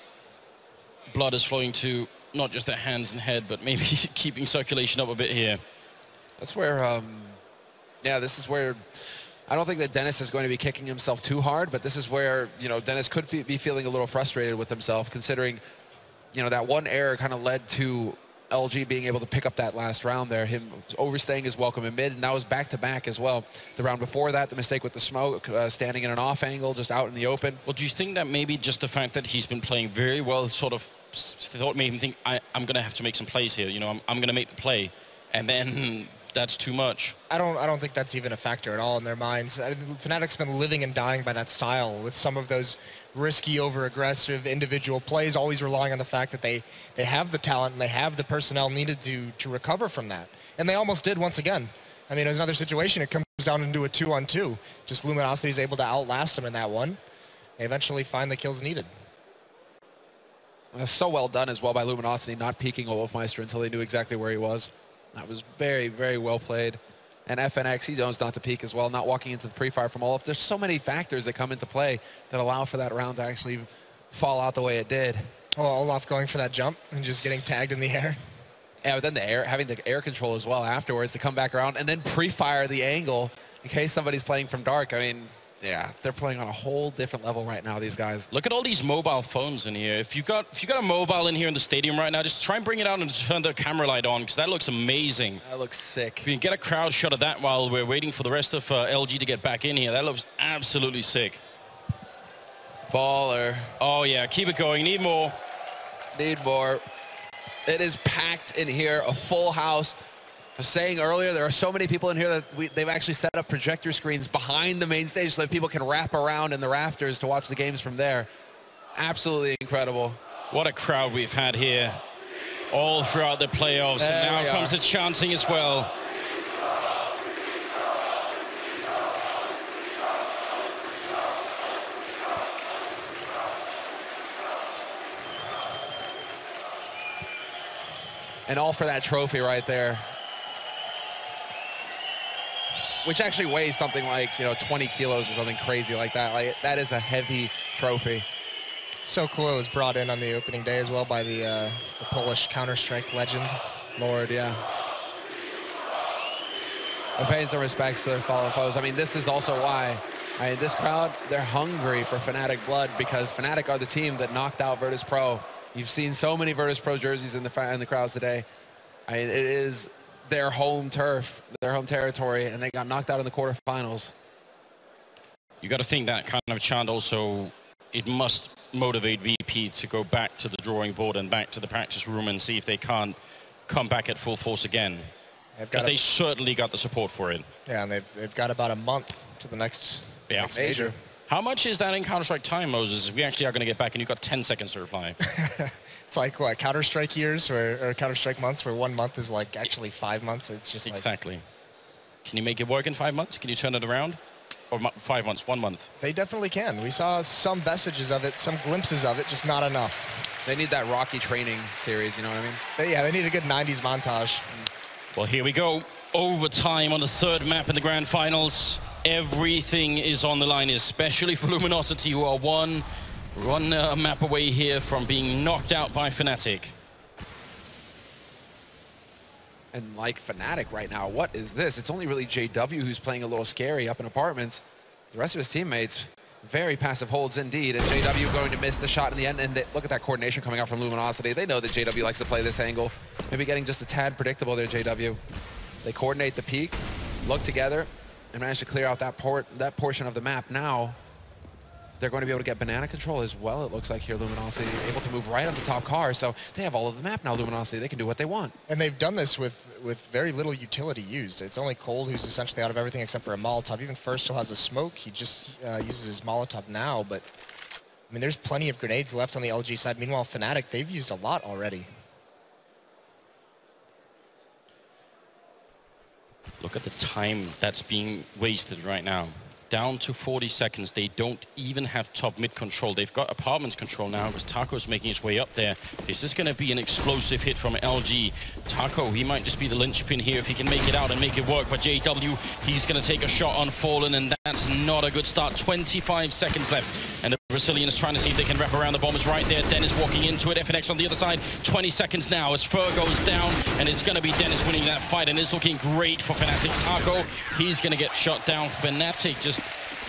blood is flowing to not just their hands and head, but maybe keeping circulation up a bit here. That's where, yeah, this is where I don't think that Dennis is going to be kicking himself too hard, but this is where, you know, Dennis could be feeling a little frustrated with himself, considering, you know, that one error kind of led to LG being able to pick up that last round there, him overstaying his welcome in mid, and that was back-to-back as well. The round before that, the mistake with the smoke, standing in an off angle, just out in the open. Well, do you think that maybe just the fact that he's been playing very well sort of thought made him think, I'm going to have to make some plays here, you know, I'm going to make the play, and then that's too much. I don't think that's even a factor at all in their minds. Fnatic's been living and dying by that style with some of those risky, over-aggressive individual plays, always relying on the fact that they have the talent and they have the personnel needed to recover from that. And they almost did once again. I mean, it was another situation. It comes down into a 2-on-2. Just Luminosity is able to outlast them in that one. They eventually find the kills needed. So well done as well by Luminosity, not peeking Olofmeister until they knew exactly where he was. That was very, very well played. And FNX, he knows not to peek as well, not walking into the pre-fire from Olof. There's so many factors that come into play that allow for that round to actually fall out the way it did. Oh, Olaf going for that jump and just getting tagged in the air. Yeah, but then the air, having the air control as well afterwards to come back around and then pre-fire the angle in case somebody's playing from dark. I mean, yeah, they're playing on a whole different level right now, these guys. Look at all these mobile phones in here. If you got a mobile in here in the stadium right now, just try and bring it out and turn the camera light on, because that looks amazing. That looks sick. If you can get a crowd shot of that while we're waiting for the rest of LG to get back in here, that looks absolutely sick. Baller. Oh yeah, keep it going. Need more. Need more. It is packed in here, a full house. I was saying earlier, there are so many people in here that they've actually set up projector screens behind the main stage so that people can wrap around in the rafters to watch the games from there. Absolutely incredible. What a crowd we've had here all throughout the playoffs. There and now comes the chanting as well. And all for that trophy right there. Which actually weighs something like, 20 kilos or something crazy like that. Like, that is a heavy trophy. So cool it was brought in on the opening day as well by the Polish Counter-Strike legend. Lord, yeah. They're paying some respects to their fallen foes. I mean, this is also why, this crowd, they're hungry for Fnatic blood, because Fnatic are the team that knocked out Virtus Pro. You've seen so many Virtus Pro jerseys in the crowds today. It is their home turf, their home territory, and they got knocked out in the quarterfinals. You got to think that kind of chant also, it must motivate VP to go back to the drawing board and back to the practice room and see if they can't come back at full force again. Because they certainly got the support for it. Yeah, and they've got about a month to the next major. How much is that in Counter-Strike time, Moses? We actually are going to get back, and you've got 10 seconds to reply. It's like, what, Counter-Strike years or Counter-Strike months, where 1 month is like actually 5 months. It's just exactly. Can you make it work in 5 months? Can you turn it around? Or 5 months, 1 month? They definitely can. We saw some vestiges of it, some glimpses of it, just not enough. They need that Rocky training series, you know what I mean? Yeah, they need a good 90s montage. Well, here we go. Overtime on the third map in the grand finals. Everything is on the line, especially for Luminosity, who are one map away here from being knocked out by Fnatic. And like Fnatic right now, what is this? It's only really JW who's playing a little scary up in apartments. The rest of his teammates, very passive holds indeed. And JW going to miss the shot in the end. And look at that coordination coming out from Luminosity. They know that JW likes to play this angle. Maybe getting just a tad predictable there, JW. They coordinate the peak, look together, and manage to clear out that portion of the map. Now, they're going to be able to get banana control as well, it looks like here, Luminosity, able to move right on the top car. So they have all of the map now, Luminosity. They can do what they want. And they've done this with very little utility used. It's only Cold who's essentially out of everything except for a Molotov. Even First still has a smoke. He just uses his Molotov now. But, I mean, there's plenty of grenades left on the LG side. Meanwhile, Fnatic, they've used a lot already. Look at the time that's being wasted right now. Down to 40 seconds. They don't even have top mid control. They've got apartments control now because Taco's making his way up there. This is going to be an explosive hit from LG. Taco, he might just be the linchpin here if he can make it out and make it work. But JW, he's going to take a shot on Fallen, and that's not a good start. 25 seconds left. And the Brazilians trying to see if they can wrap around the bombers right there. Dennis walking into it. FNX on the other side. 20 seconds now as Fur goes down. And it's going to be Dennis winning that fight. And it's looking great for Fnatic. Taco, he's going to get shot down. Fnatic just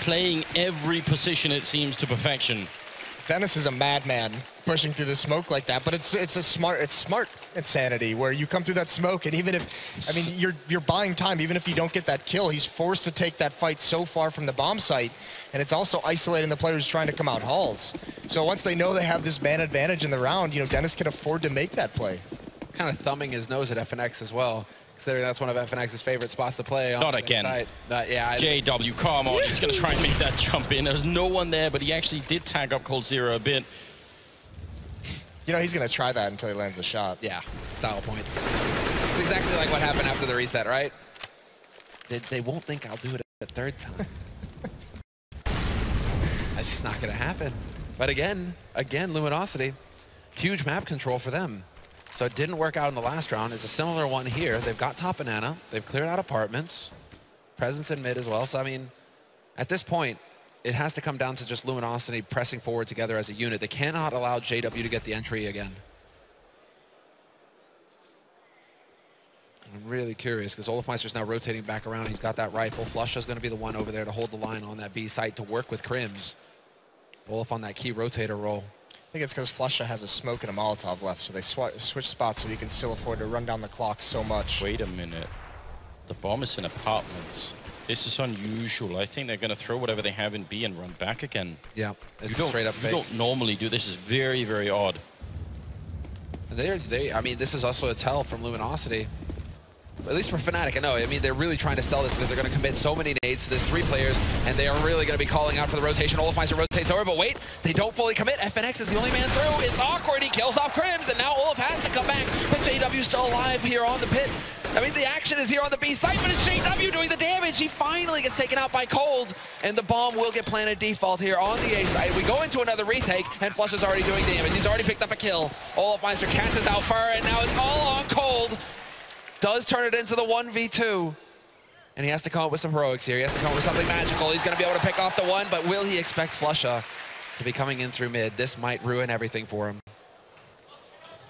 playing every position, it seems, to perfection. Dennis is a madman pushing through the smoke like that, but it's smart insanity where you come through that smoke, and even if, I mean, you're buying time, even if you don't get that kill, he's forced to take that fight so far from the bomb site, and it's also isolating the players trying to come out halls. So once they know they have this man advantage in the round, Dennis can afford to make that play. Kind of thumbing his nose at FNX as well. considering that's one of FNX's favorite spots to play. Not again. Yeah. JW, come on. He's going to try and make that jump in. There's no one there, but he actually did tag up coldzera a bit. You know, he's going to try that until he lands the shot. Yeah, style points. It's exactly like what happened after the reset, right? They won't think I'll do it a third time. That's just not going to happen. But again, Luminosity, huge map control for them. So it didn't work out in the last round. It's a similar one here. They've got top banana. They've cleared out apartments. Presence in mid as well. So, I mean, at this point, it has to come down to just Luminosity pressing forward together as a unit. They cannot allow JW to get the entry again. I'm really curious because Olafmeister's now rotating back around. He's got that rifle. Flusha's going to be the one over there to hold the line on that B site to work with Crims. Olaf on that key rotator role. I think it's because Flusha has a smoke and a Molotov left, so they switch spots so he can still afford to run down the clock so much. Wait a minute. The bomb is in apartments. This is unusual. I think they're going to throw whatever they have in B and run back again. Yeah, it's straight up fake. You don't normally do this. Is very, very odd. I mean, this is also a tell from Luminosity. At least for Fnatic, I know. I mean, they're really trying to sell this because they're going to commit so many nades to this 3 players, and they are really going to be calling out for the rotation. Olafmeister rotates over, but wait, they don't fully commit. FNX is the only man through. It's awkward. He kills off Crims, and now Olaf has to come back, but JW's still alive here on the pit. I mean, the action is here on the B site, but it's JW doing the damage. He finally gets taken out by Cold, and the bomb will get planted default here on the A side. We go into another retake, and Flush is already doing damage. He's already picked up a kill. Olafmeister catches out Fur, and now it's all on Cold. Does turn it into the 1v2. And he has to come up with some heroics here. He has to come up with something magical. He's going to be able to pick off the 1, but will he expect Flusha to be coming in through mid? This might ruin everything for him.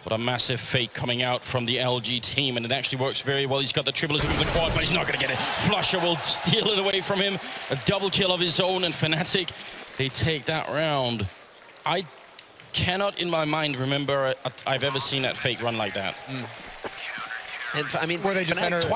What a massive fake coming out from the LG team, and it actually works very well. He's got the triple with the quad, but he's not going to get it. Flusha will steal it away from him. A double kill of his own, and Fnatic, they take that round. I cannot in my mind remember I've ever seen that fake run like that. And I mean, were they just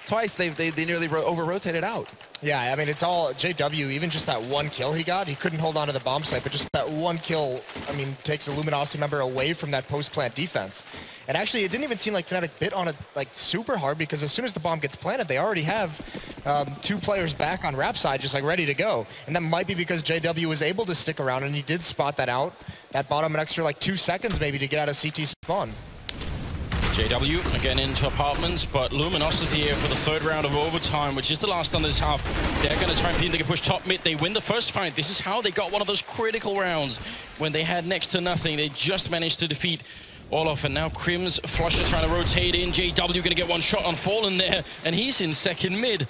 twice they nearly over-rotated out. Yeah, I mean, it's all JW. Even just that 1 kill he got, he couldn't hold on to the bomb site, but just that 1 kill, I mean, takes a Luminosity member away from that post-plant defense. And actually, it didn't even seem like Fnatic bit on it like super hard, because as soon as the bomb gets planted, they already have 2 players back on Rap side, just like ready to go. And that might be because JW was able to stick around, and he did spot that out. That bought him an extra like 2 seconds maybe to get out of CT spawn. JW again into apartments, but Luminosity here for the 3rd round of overtime, which is the last on this half. They're going to try and see if they can push top mid. They win the first fight. This is how they got one of those critical rounds when they had next to nothing. They just managed to defeat Olaf, and now Crims, Flusha trying to rotate in. JW going to get 1 shot on Fallen there, and he's in 2nd mid.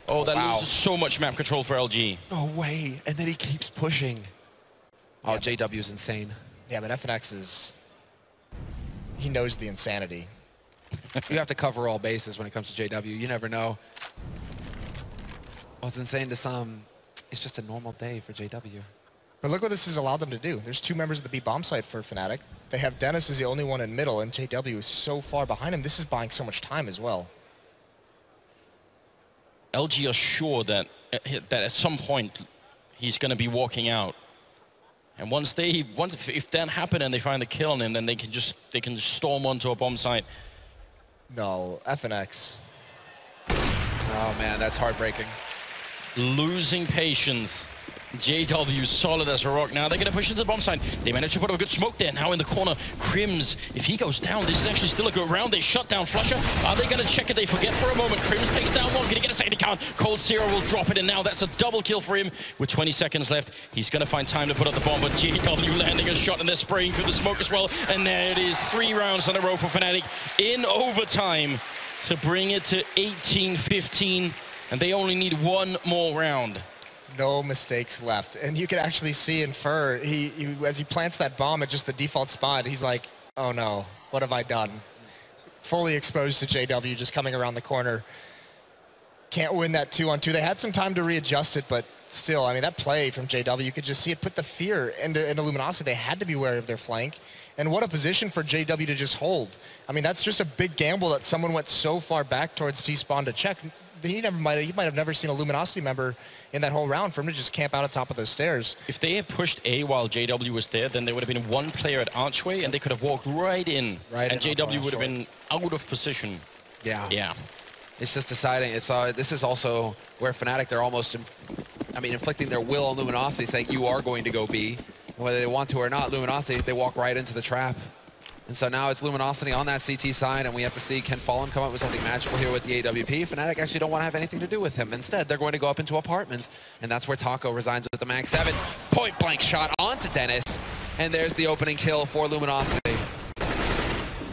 Oh, that loses so much map control for LG. No way. And then he keeps pushing. Oh, yeah. JW's insane. Yeah, but FNX is... He knows the insanity. You have to cover all bases when it comes to JW. You never know. Well, it's insane to some. It's just a normal day for JW. But look what this has allowed them to do. There's 2 members of the B bomb site for Fnatic. They have Dennis as the only one in middle, and JW is so far behind him. This is buying so much time as well. LG are sure that at some point he's going to be walking out. And if that happens and they find the kill on him, then they can just storm onto a bomb site. No, FNX. Oh man, that's heartbreaking. Losing patience. JW solid as a rock. Now they're going to push into the bomb site. They managed to put up a good smoke there. Now in the corner, Crims, if he goes down, this is actually still a good round. They shut down Flusha. Are they going to check it? They forget for a moment. Crims takes down 1. Going to get a second count. coldzera will drop it, and now that's a double kill for him with 20 seconds left. He's going to find time to put up the bomb, but JW landing a shot, and they're spraying through the smoke as well. And there it is. 3 rounds in a row for Fnatic in overtime to bring it to 18-15, and they only need 1 more round. No mistakes left. And you could actually see in Fur, as he plants that bomb at just the default spot, he's like, oh no, what have I done? Fully exposed to JW just coming around the corner. Can't win that 2-on-2. They had some time to readjust it, but still, I mean, that play from JW, you could just see it put the fear into Luminosity. They had to be wary of their flank. And what a position for JW to just hold. I mean, that's just a big gamble that someone went so far back towards T-spawn to check. He might have never seen a Luminosity member in that whole round for him to just camp out on top of those stairs. If they had pushed A while JW was there, then there would have been 1 player at Archway, and they could have walked right in. And JW would have been out of position. Yeah. It's just deciding. It's this is also where Fnatic, they're almost, inflicting their will on Luminosity, saying you are going to go B. And whether they want to or not, Luminosity, they walk right into the trap. And so now it's Luminosity on that CT side, and we have to see, can Fallen come up with something magical here with the AWP? Fnatic actually don't want to have anything to do with him. Instead, they're going to go up into apartments, and that's where Taco resides with the Max 7. Point-blank shot onto Dennis, and there's the opening kill for Luminosity.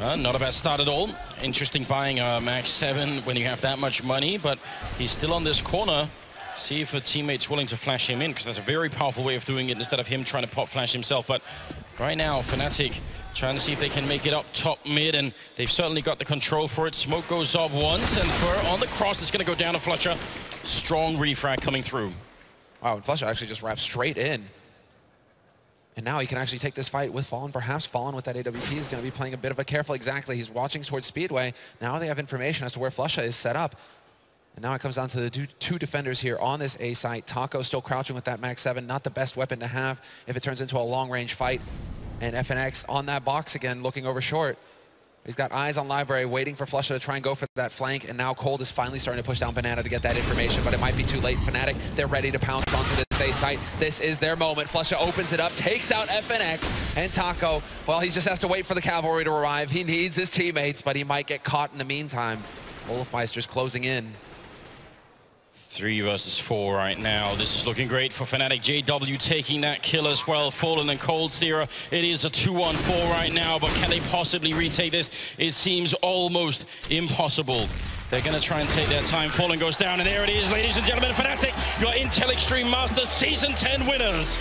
Not a bad start at all. Interesting buying Max 7 when you have that much money, but he's still on this corner. See if a teammate's willing to flash him in, because that's a very powerful way of doing it instead of him trying to pop flash himself. But right now, Fnatic trying to see if they can make it up top mid, and they've certainly got the control for it. Smoke goes off once, and Fur on the cross is going to go down to Flusha. Strong refrag coming through. Wow, and Flusha actually just wrapped straight in. And now he can actually take this fight with Fallen. Perhaps Fallen with that AWP is going to be playing a bit of a careful. Exactly, he's watching towards Speedway. Now they have information as to where Flusha is set up. And now it comes down to the two defenders here on this A site. Taco still crouching with that Max 7. Not the best weapon to have if it turns into a long-range fight. And FNX on that box again, looking over short. He's got eyes on Library, waiting for Flusha to try and go for that flank. And now Cold is finally starting to push down Banana to get that information, but it might be too late. Fnatic, they're ready to pounce onto this A site. This is their moment. Flusha opens it up, takes out FNX, and Taco, well, he just has to wait for the cavalry to arrive. He needs his teammates, but he might get caught in the meantime. Olafmeister's closing in. 3 versus 4 right now. This is looking great for Fnatic. JW taking that kill as well. Fallen and Cold Zero. It is a 2-1-4 right now, but can they possibly retake this? It seems almost impossible. They're going to try and take their time. Fallen goes down, and there it is, ladies and gentlemen. Fnatic, your Intel Extreme Masters Season 10 winners.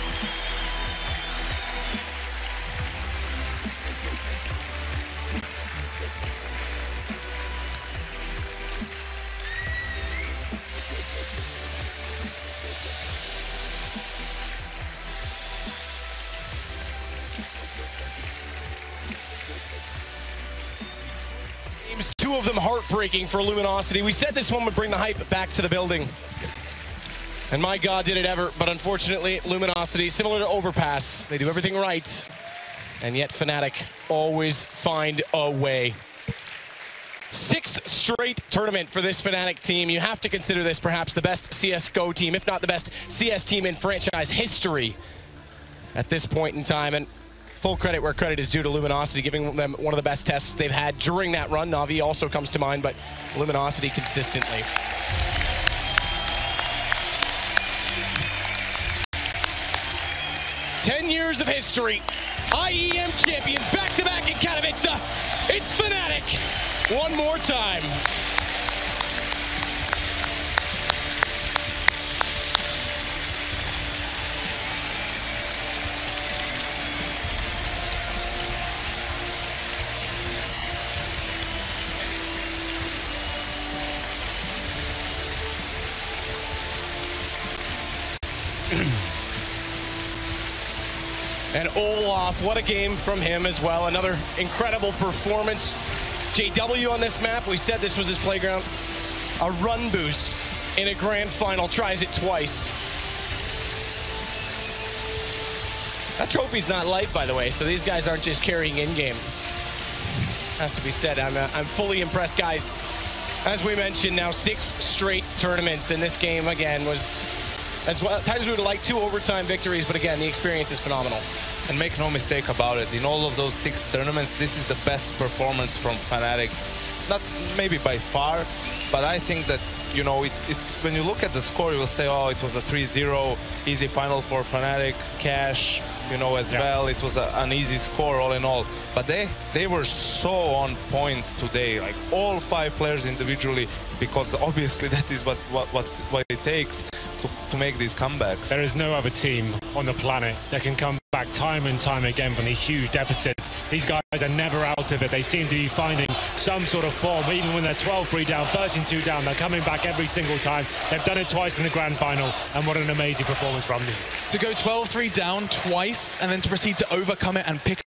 Two of them heartbreaking for Luminosity. We said this one would bring the hype back to the building. And my God, did it ever. But unfortunately, Luminosity, similar to Overpass, they do everything right. And yet Fnatic always find a way. 6th straight tournament for this Fnatic team. You have to consider this perhaps the best CSGO team, if not the best CS team in franchise history at this point in time. And full credit where credit is due to Luminosity, giving them one of the best tests they've had during that run. Na'Vi also comes to mind, but Luminosity consistently. Ten years of history. IEM champions back-to-back in Katowice. It's Fnatic. One more time. And Olaf, what a game from him as well. Another incredible performance. JW on this map, we said this was his playground. A run boost in a grand final, tries it twice. That trophy's not light, by the way, so these guys aren't just carrying in-game. Has to be said, I'm fully impressed, guys. As we mentioned, now 6 straight tournaments, and this game, again, was as well, times we would like 2 overtime victories, but again, the experience is phenomenal. And make no mistake about it, in all of those 6 tournaments, this is the best performance from Fnatic. Not maybe by far, but I think that, you know, it's when you look at the score, you will say, oh, it was a 3-0, easy final for Fnatic, Cash, you know, as well. It was an easy score all in all. But they were so on point today, like all 5 players individually, because obviously that is what it takes to make these comebacks. There is no other team on the planet that can come back time and time again from these huge deficits. These guys are never out of it. They seem to be finding some sort of form. Even when they're 12-3 down, 13-2 down, they're coming back every single time. They've done it twice in the grand final, and what an amazing performance from them. To go 12-3 down twice and then to proceed to overcome it and pick